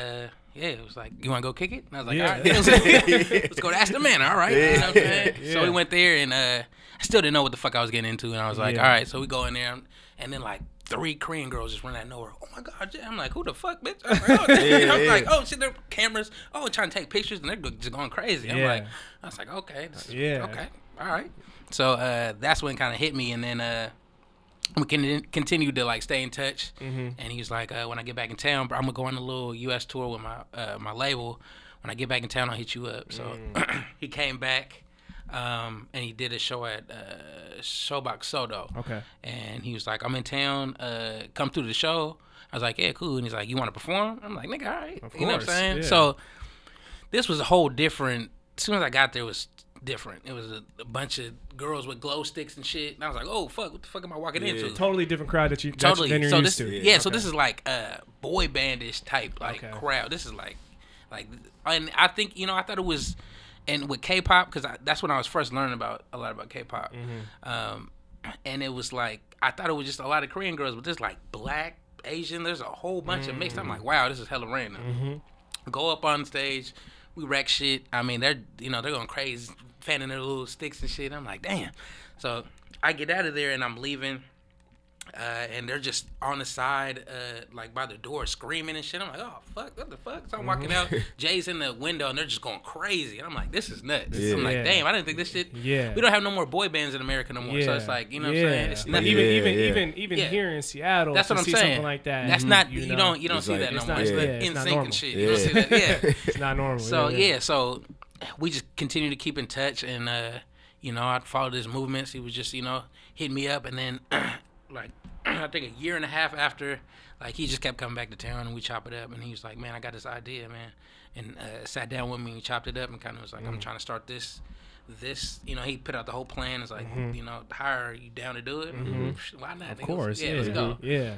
it was like, you want to go kick it? And I was like, Yeah. all right, let's go to Aston Manor, all right. You know what I'm saying? Yeah. So we went there, and I still didn't know what the fuck I was getting into, and I was like, Yeah. all right, so we go in there, and then like 3 Korean girls just run out of nowhere. Oh my God, Jay. I'm like, who the fuck, bitch? I'm like, I'm like, oh shit, they're cameras. Oh, trying to take pictures, and they're just going crazy. I'm Yeah. like, I was like, okay, Yeah. okay, all right. So that's when it kind of hit me, and then we continued to like stay in touch. And he was like, when I get back in town, bro, I'm gonna go on a little U.S. tour with my label. When I get back in town, I'll hit you up. So he came back, and he did a show at Showbox Sodo. Okay. And he was like, I'm in town. Come through the show. I was like, yeah, cool. And he's like, you want to perform? I'm like, nigga, all right. Of You know what I'm course, saying? yeah. So this was a whole different. As soon as I got there, it was different. It was a bunch of girls with glow sticks and shit. And I was like, oh fuck, what the fuck am I walking into? Totally different crowd that you're So used this, to. yeah. So this is like boy bandish type crowd. This is like, and I think I thought it was, and with K-pop because that's when I was first learning a lot about K-pop, and it was like I thought it was just a lot of Korean girls, but there's like black, Asian. There's a whole bunch of mixed. I'm like, wow, this is hella random. Go up on stage, we wreck shit. I mean, they're going crazy, fanning their little sticks and shit. I'm like, damn. So I get out of there and I'm leaving. And they're just on the side, like by the door, screaming and shit. I'm like, oh fuck, what the fuck? So I'm walking out. Jay's in the window, and they're just going crazy. And I'm like, this is nuts. Yeah. I'm like, damn, I didn't think this shit. Yeah. We don't have no more boy bands in America no more. So it's like, you know what I'm saying? It's Like nothing. even Yeah. here in Seattle, That's to what I'm see saying. something like that. That's not you know, don't see like- that no it's more. not- It's yeah, like it's in not sync normal. and shit. You don't see that. Yeah. It's not normal. So so we just continue to keep in touch, and I'd follow his movements. He was just hitting me up, and then like I think a year and a half after, like he just kept coming back to town, and we chop it up, and he was like, man, I got this idea, man, and sat down with me and chopped it up, and kind of was like, I'm trying to start this. He put out the whole plan. It's like, hire, you down to do it? Why not? Of course, yeah, let's go. Yeah.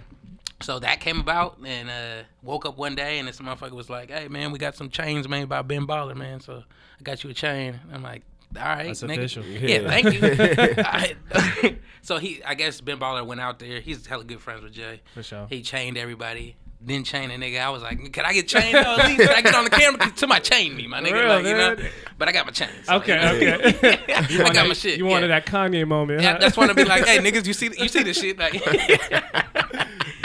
So that came about, and woke up one day, and this motherfucker was like, hey, man, we got some chains made by Ben Baller, man, so I got you a chain. I'm like, all right, That's nigga. official. Yeah, thank you. All right. So I guess Ben Baller went out there. He's hella good friends with Jay. For sure. He chained everybody. Didn't chain a nigga. I was like, can I get chained? At least can I get on the camera? Somebody chain me, my nigga. Real, like, man. But I got my chain. So, Okay. I got my shit. You wanted that Kanye moment. Yeah, huh? that's when I be like, hey, niggas, you see this shit? Like,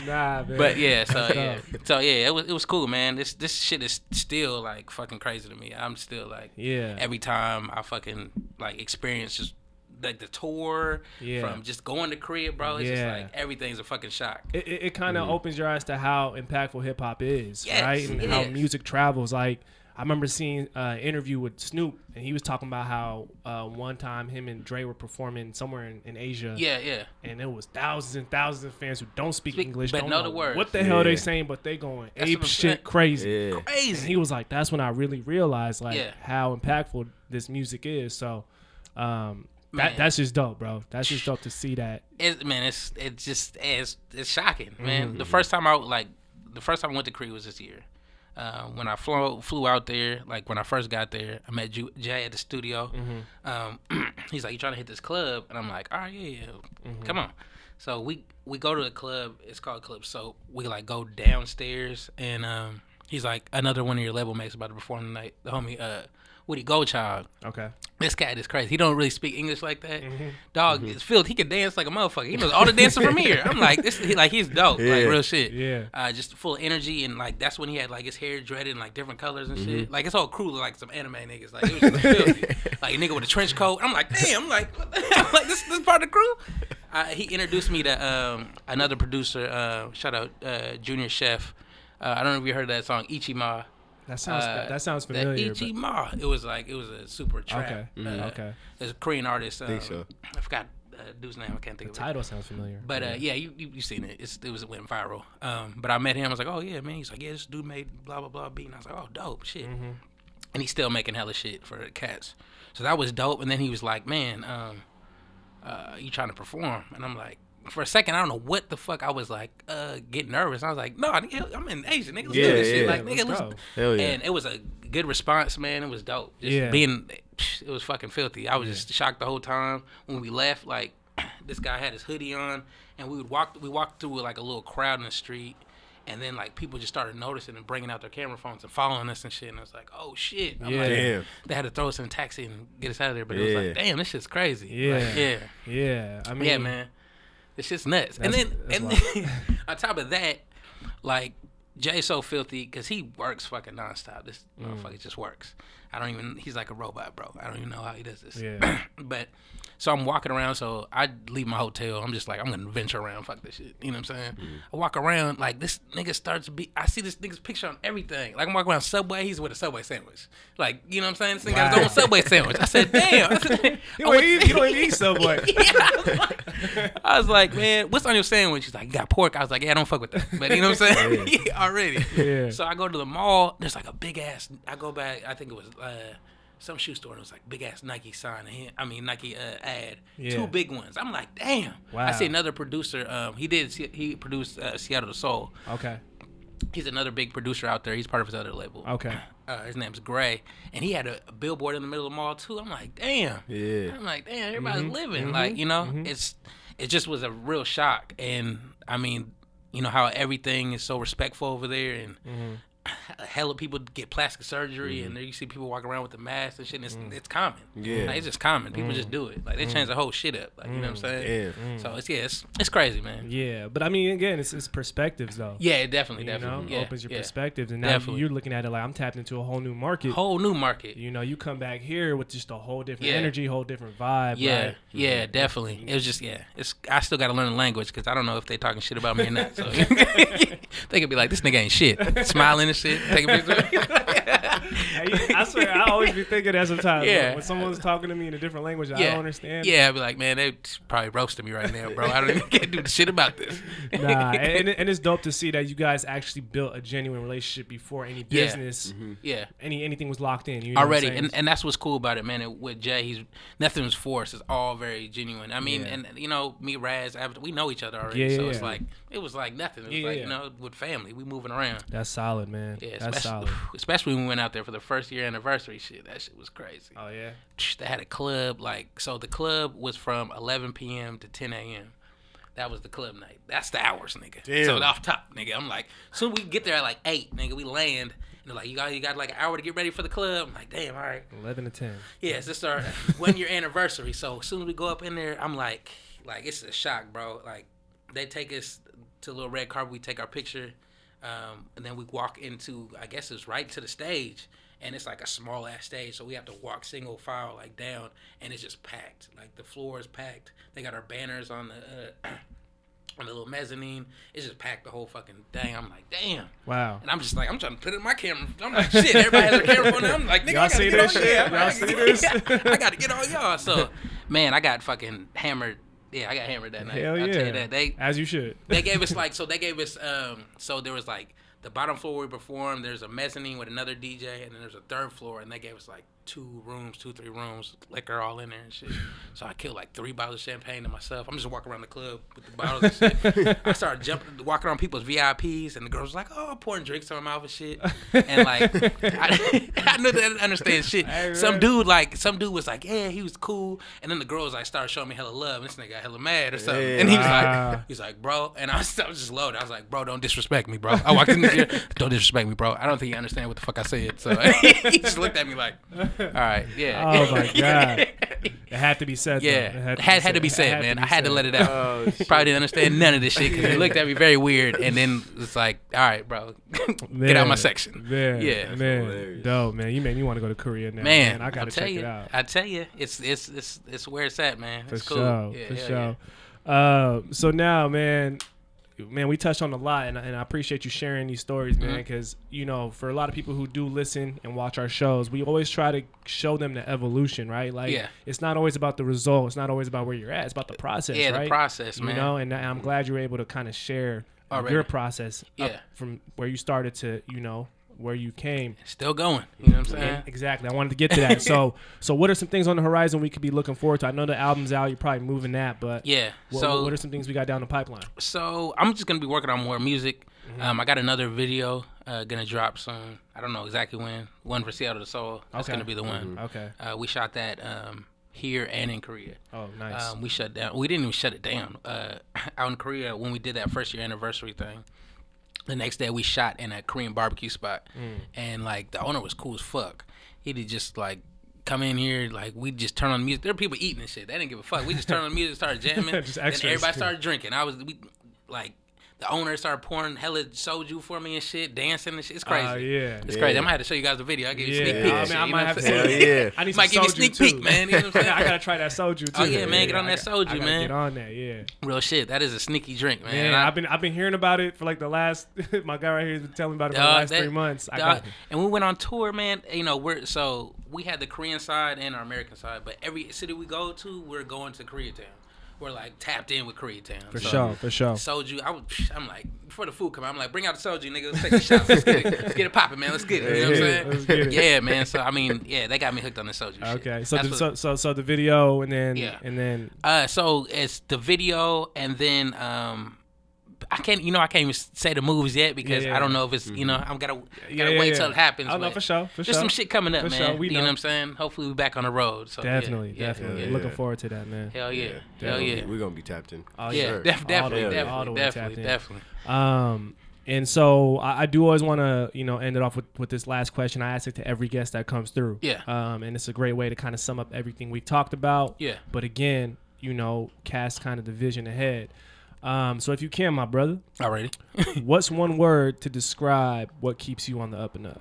Nah, man. but yeah, so That's it was cool, man. This shit is still like fucking crazy to me. I'm still like, Yeah. every time I fucking like experience just like the tour from just going to crib, bro. It's just like everything's a fucking shock. It kind of opens your eyes to how impactful hip hop is, Yes, right? And it how is. music travels. Like I remember seeing an interview with Snoop, and he was talking about how one time him and Dre were performing somewhere in Asia. Yeah. And there was thousands and thousands of fans who don't speak English, but don't know the words. what the hell they saying, but they going ape shit crazy. Yeah. Crazy. And he was like, that's when I really realized how impactful this music is. So that's just dope, bro. That's just dope to see that. It's shocking, man. The first time I went to Cree was this year. When I flew out there, like when I first got there, I met Jay at the studio. He's like, "You trying to hit this club?" And I'm like, "All right, yeah. Come on." So we go to the club. It's called Club Soap. We like go downstairs, and he's like, "Another one of your label mates about to perform tonight." The homie Woody Goldchild. Okay. This cat is crazy. He don't really speak English like that. Dog, it's Phil. He can dance like a motherfucker. He knows all the dancing from here. I'm like, he's dope. Like real shit. Yeah. Just full of energy, and like that's when he had like his hair dreaded in like different colors and shit. Like his whole crew looked like some anime niggas. Like it was just filthy. Like a nigga with a trench coat. I'm like, damn. I'm like, what the hell? I'm like this part of the crew. He introduced me to another producer. Shout out Junior Chef. I don't know if you heard that song Ichima. That sounds familiar. It was a super trap. Okay. There's a Korean artist. I think so. I forgot dude's name. I can't think of it. The title sounds familiar. But yeah, you seen it. It went viral. But I met him. I was like, oh yeah, man. He's like, yeah, this dude made blah blah blah beat. And I was like, oh, dope shit. And he's still making hella shit for the cats. So that was dope. And then he was like, man, you trying to perform? And I'm like, for a second, I don't know what the fuck I was like, getting nervous. I was like, no, nigga, I'm in Asia, nigga. Let's do this shit. Like, nigga, let's. Hell yeah. And it was a good response, man. It was dope. Just being, it was fucking filthy. I was just shocked the whole time. When we left, like, this guy had his hoodie on, and we walked through like a little crowd in the street, and then like people just started noticing and bringing out their camera phones and following us and shit. And I was like, oh shit. I'm like, damn. They had to throw us in a taxi and get us out of there. But it was like, damn, this shit's crazy. Yeah. Like, Yeah. I mean, yeah, man. It's just nuts. And then on top of that, like, Jay's so filthy because he works fucking nonstop. This motherfucker just works. He's like a robot, bro. I don't even know how he does this. Yeah. But, so I'm walking around, so I leave my hotel. I'm just like, I'm going to venture around. Fuck this shit. You know what I'm saying? I walk around, like, this nigga starts to be, I see this nigga's picture on everything. Like, I'm walking around Subway, he's with a Subway sandwich. Like, you know what I'm saying? This nigga got his own Subway sandwich. I said, damn. You don't even eat Subway. I was like, man, what's on your sandwich? He's like, you got pork. I was like, yeah, I don't fuck with that. But you know what I'm saying? Already. Yeah. So I go to the mall. There's like a big ass, I go back, I think it was some shoe store, and it was like big ass Nike sign. Nike ad. Yeah. 2 big ones. I'm like, damn. Wow. I see another producer. He produced Seattle to Soul. Okay. He's another big producer out there. He's part of his other label. Okay. His name's Gray, and he had a billboard in the middle of the mall too. I'm like, damn. Yeah. I'm like, damn. Everybody's living. Like, you know, it just was a real shock. And I mean, you know how everything is so respectful over there, and hella people get plastic surgery, and there you see people walking around with the mask and shit. And it's common. Yeah, like, it's just common. People just do it. Like they change the whole shit up. Like you know what I'm saying? Yeah. So it's crazy, man. Yeah, but I mean, again, it's perspectives though. Yeah, it definitely opens your perspectives, and now you're looking at it like I'm tapped into a whole new market. Whole new market. You know, you come back here with just a whole different energy, whole different vibe. Yeah, right? Yeah, definitely. It was just I still got to learn the language because I don't know if they talking shit about me or not. So they could be like, this nigga ain't shit, smiling and shit, taking pictures. I swear, I always be thinking that sometimes. Yeah. When someone's talking to me in a different language, I don't understand. Yeah, I'd be like, man, they probably roasting me right now, bro. I don't even can't do the shit about this. Nah, and it's dope to see that you guys actually built a genuine relationship before any business, anything was locked in. You know already, and that's what's cool about it, man. With Jay, nothing was forced. It's all very genuine. I mean, and you know, me, Raz, we know each other already, so it's like it was like nothing. It was like you know, with family, we moving around. That's solid, man. Yeah, that's solid. Especially when we went out there for the first year anniversary shit. That shit was crazy. Oh, yeah? They had a club, so the club was from 11 p.m. to 10 a.m. That was the club night. That's the hours, nigga. Damn. So off top, nigga, I'm like, soon we get there at like 8, nigga, we land. And they're like, you got like an hour to get ready for the club. I'm like, damn, all right. 11 to 10. Yeah, it's our 1 year anniversary. So as soon as we go up in there, I'm like it's a shock, bro. Like, they take us to a little red carpet. We take our picture. And then we walk into, I guess it's right to the stage, and it's like a small ass stage, so we have to walk single file like down, and it's just packed. Like the floor is packed. They got our banners on on the little mezzanine. It's just packed the whole fucking thing. I'm like, damn. Wow. And I'm just like, I'm trying to put it in my camera. I'm like, shit, everybody has their camera on there. I'm like, nigga, Y'all I gotta see get this on shit? y'all. Y'all see this? I gotta get on y'all. So, man, I got fucking hammered. Yeah, I got hammered that night. Hell yeah. I'll tell you that. As you should. They gave us so there was like the bottom floor where we performed, there's a mezzanine with another DJ, and then there's a third floor, and they gave us like 3 rooms, liquor all in there and shit. So I killed like 3 bottles of champagne to myself. I'm just walking around the club with the bottles and shit. I started walking around people's VIPs, and the girls was like, oh, pouring drinks in my mouth and shit. And like, I knew they didn't understand shit. Hey, some dude was like, yeah, he was cool. And then the girls like started showing me hella love. And this nigga got hella mad or something. Yeah. And he was like, bro. And I was just loaded. I was like, bro, don't disrespect me, bro. I walked in there, don't disrespect me, bro. I don't think you understand what the fuck I said. So he just looked at me like, all right, yeah. Oh my god. It had to be said. Yeah, though. had to be said, man. I had to let it out. He probably didn't understand none of this shit because he looked at me very weird, and then it's like, all right, bro, get out of my section. Man, Yeah. man, hilarious. dope, man. You made me want to go to Korea now. Man, I gotta check it out. I tell you, it's where it's at, man. For It's cool. sure, Yeah, for hell sure. So now, man, we touched on a lot, and I appreciate you sharing these stories, man, because, you know, for a lot of people who do listen and watch our shows, we always try to show them the evolution, right? Like, it's not always about the result. It's not always about where you're at. It's about the process, Yeah, right? the process, man. You know, and I'm glad you were able to kind of share your process up from where you started to, you know, where you came. Still going. You know what I'm saying? Exactly. I wanted to get to that. So what are some things on the horizon we could be looking forward to? I know the album's out. You're probably moving that, but Yeah. what are some things we got down the pipeline? So I'm just gonna be working on more music. I got another video gonna drop soon. I don't know exactly when. One for Seattle to Seoul. That's Okay. gonna be the one. Okay. We shot that here and in Korea. Oh, nice. We shut down. We didn't even shut it down. Out in Korea, when we did that first year anniversary thing, the next day we shot in a Korean barbecue spot, and like the owner was cool as fuck. He did just like come in here, like we just turn on the music. There were people eating and shit. They didn't give a fuck. We just turned on the music, started jamming, Just and extras. everybody started drinking. The owner started pouring hella soju for me and shit, dancing and shit. It's crazy. Yeah. It's crazy. I'm gonna have to show you guys the video. I'll give you a sneak Yeah. peek. I and mean, shit, I you might know have what to. I'm saying? Hell yeah. I need Might some give you a soju, sneak too. peek, man. You know what I'm saying? I gotta try that soju too. Oh, yeah, man, get on that soju, I gotta man. Get on that, yeah. Real shit. That is a sneaky drink, man. Man, I've been hearing about it for like the last. My guy right here has been telling me about it for the last 3 months. I got it. And we went on tour, man. You know, we had the Korean side and our American side, but every city we go to, we're going to Koreatown. We're like tapped in with Koreatown. For sure. Soju, I'm like, before the food come out, I'm like, bring out the soju, nigga. Let's take a shot. Let's get it popping, man. Let's get it. You know what I'm saying? Let's get it. Yeah, man. So I mean, yeah, they got me hooked on the soju. Okay, Shit. so the video and then So it's the video and then I can't even say the moves yet because I don't know if it's I'm gotta wait till it happens. Oh no, for sure. There's some shit coming up, For man. sure, we you know know. what I'm saying? Hopefully we back on the road. So Definitely. yeah. Looking forward to that, man. Hell yeah. Yeah, Hell yeah. We're gonna be tapped in. Oh, Yeah, sure. definitely, All the way tapped in. definitely. And so I do always want to, end it off with this last question. I ask it to every guest that comes through. Yeah. And it's a great way to kind of sum up everything we've talked about. Yeah. But again, cast kind of the vision ahead. So if you can, my brother, Alrighty. what's one word to describe what keeps you on the up and up?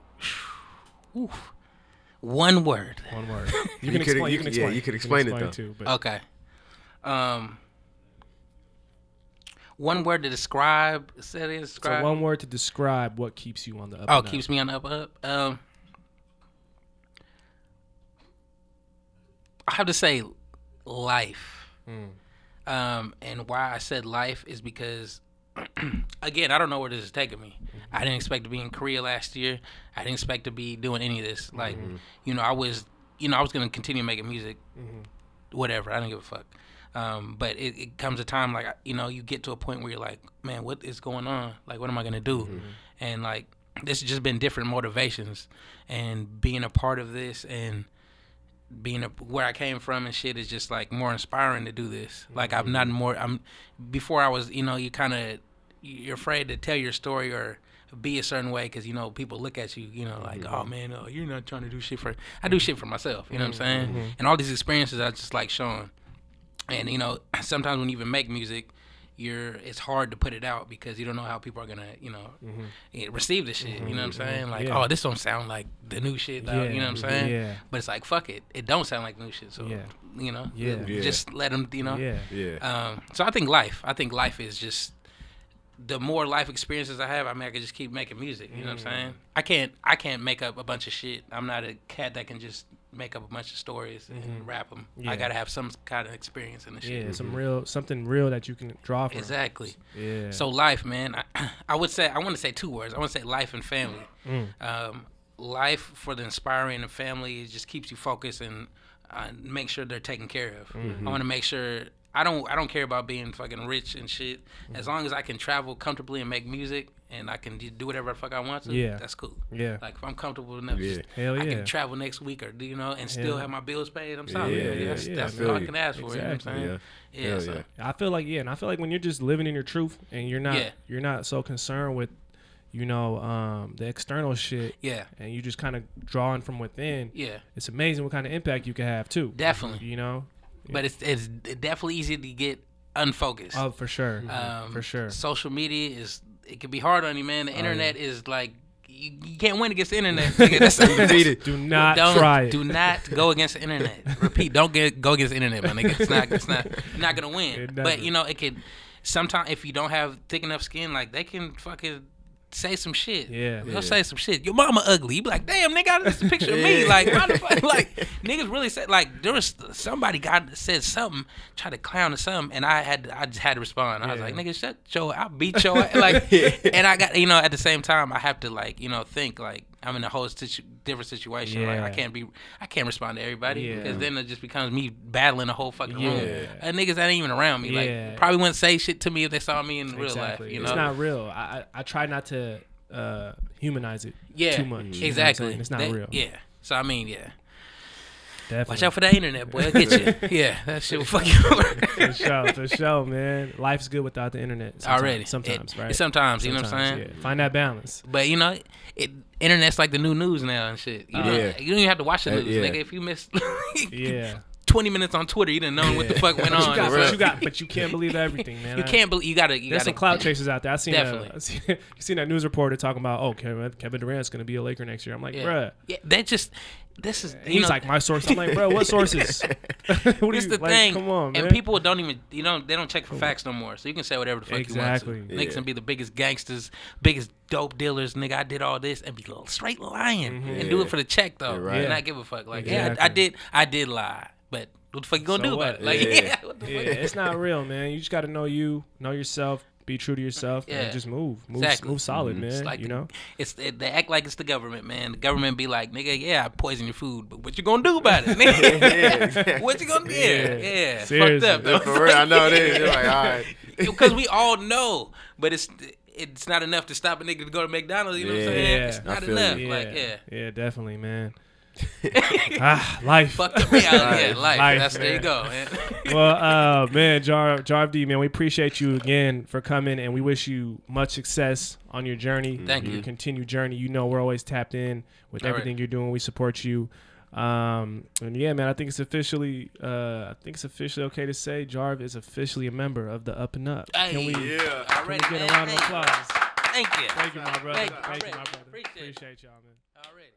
Oof. One word. One word. You You can could- explain. you- yeah, you could explain it, though. too. But Okay. One word to describe. so one word to describe what keeps you on the up. Oh, and up. keeps me on the up. I have to say life. And why I said life is because, again, I don't know where this is taking me. I didn't expect to be in Korea last year. I didn't expect to be doing any of this. Like, I was going to continue making music, whatever. I don't give a fuck. But it comes a time, like, you get to a point where you're like, man, what is going on? Like, what am I going to do? And, like, this has just been different motivations. And being a part of this and being where I came from and shit is just, like, more inspiring to do this. Like, before I was, you're afraid to tell your story or be a certain way because, people look at you, like, oh, man, you're not trying to do shit I do shit for myself, you know what I'm saying? And all these experiences I just like showing. And, sometimes when you even make music, it's hard to put it out because you don't know how people are gonna, receive the shit. You know what I'm saying? Like, oh, this don't sound like the new shit. You know what I'm saying? Yeah. But it's like, fuck it. It don't sound like new shit. So, just let them, So I think life is just, the more life experiences I have, I mean, I can just keep making music. You know what I'm saying? I can't make up a bunch of shit. I'm not a cat that can just make up a bunch of stories and rap them. I gotta have some kind of experience in the shit. Yeah, something real that you can draw from. Exactly. Yeah. So life, man. I want to say two words. I want to say life and family. Life for the inspiring and family, it just keeps you focused and make sure they're taken care of. I want to make sure. I don't care about being fucking rich and shit. As long as I can travel comfortably and make music and I can do whatever the fuck I want to, that's cool. Yeah. Like if I'm comfortable enough, I can travel next week or and still have my bills paid. I'm sorry. That's all I can ask for. You know what I'm saying? I feel like when you're just living in your truth and you're not so concerned with the external shit. Yeah. And you just kind of drawing from within. Yeah. It's amazing what kind of impact you can have too. Definitely. But it's definitely easy to get unfocused. Oh, for sure. For sure. Social media it can be hard on you, man. The internet is like, you can't win against the internet. That's undefeated. Do not try it. Do not go against the internet. Repeat, don't go against the internet, my nigga. You're not gonna win. But it can sometimes, if you don't have thick enough skin, like they can fucking say some shit. They'll say some shit. Your mama ugly. You be like, damn, nigga, this is a picture of me. Like, why the fuck? Like, niggas really said, like, there was somebody said something, tried to clown or something, and I just had to respond. I was like, nigga, shut your, I'll beat your ass. Like, and I got, at the same time, I have to, like, think, like, I'm in a whole different situation. Like, I can't respond to everybody because then it just becomes me battling the whole fucking room. And niggas that ain't even around me, like, probably wouldn't say shit to me if they saw me in real life. It's not real. I try not to humanize it too much. Exactly. It's not real. Yeah. So I mean, Definitely. Watch out for that internet, boy. I'll get you. That shit will fuck you up. For sure, man. Life's good without the internet. Sometimes, right? Sometimes, you know what I'm saying? Yeah. Find that balance. But internet's like the new news now and shit. You don't even have to watch the news, nigga. If you miss 20 minutes on Twitter, you didn't know what the fuck went on. But you can't believe everything, man. You can't believe. There's some clout chasers out there. I seen you seen that news reporter talking about, Kevin Durant's gonna be a Laker next year. I'm like, bruh. Yeah, this is. He's like, my source. I'm like, bro, what sources? This the thing. Come on, man. And people don't even, they don't check for facts no more. So you can say whatever the fuck you want to. Niggas can be the biggest gangsters, biggest dope dealers. Nigga, I did all this and be straight lying and do it for the check though. And not give a fuck. Like, I did lie, but what the fuck you gonna do about it? Like, what the fuck? It's not real, man. You just gotta know yourself. Be true to yourself and just move solid, man. It's like they act like it's the government, man. The government be like, nigga, I poison your food, but what you gonna do about it, nigga? What you gonna do? Yeah. Fucked up. Though. For real, I know it is. You're like, all right. Because we all know, but it's not enough to stop a nigga to go to McDonald's. You know what I'm saying? It's not enough. Yeah, definitely, man. Life. Fucked up reality. Life. There you go, man. Well, man, Jarv Dee, man, we appreciate you again for coming, and we wish you much success on your journey. Thank you. Your continued journey. We're always tapped in with everything you're doing. We support you. And man, I think it's officially okay to say Jarv is officially a member of the UpNUp. Can we get a round of applause? Thank you. Thank you, my brother. Thank you, my brother. Appreciate y'all, man. Already.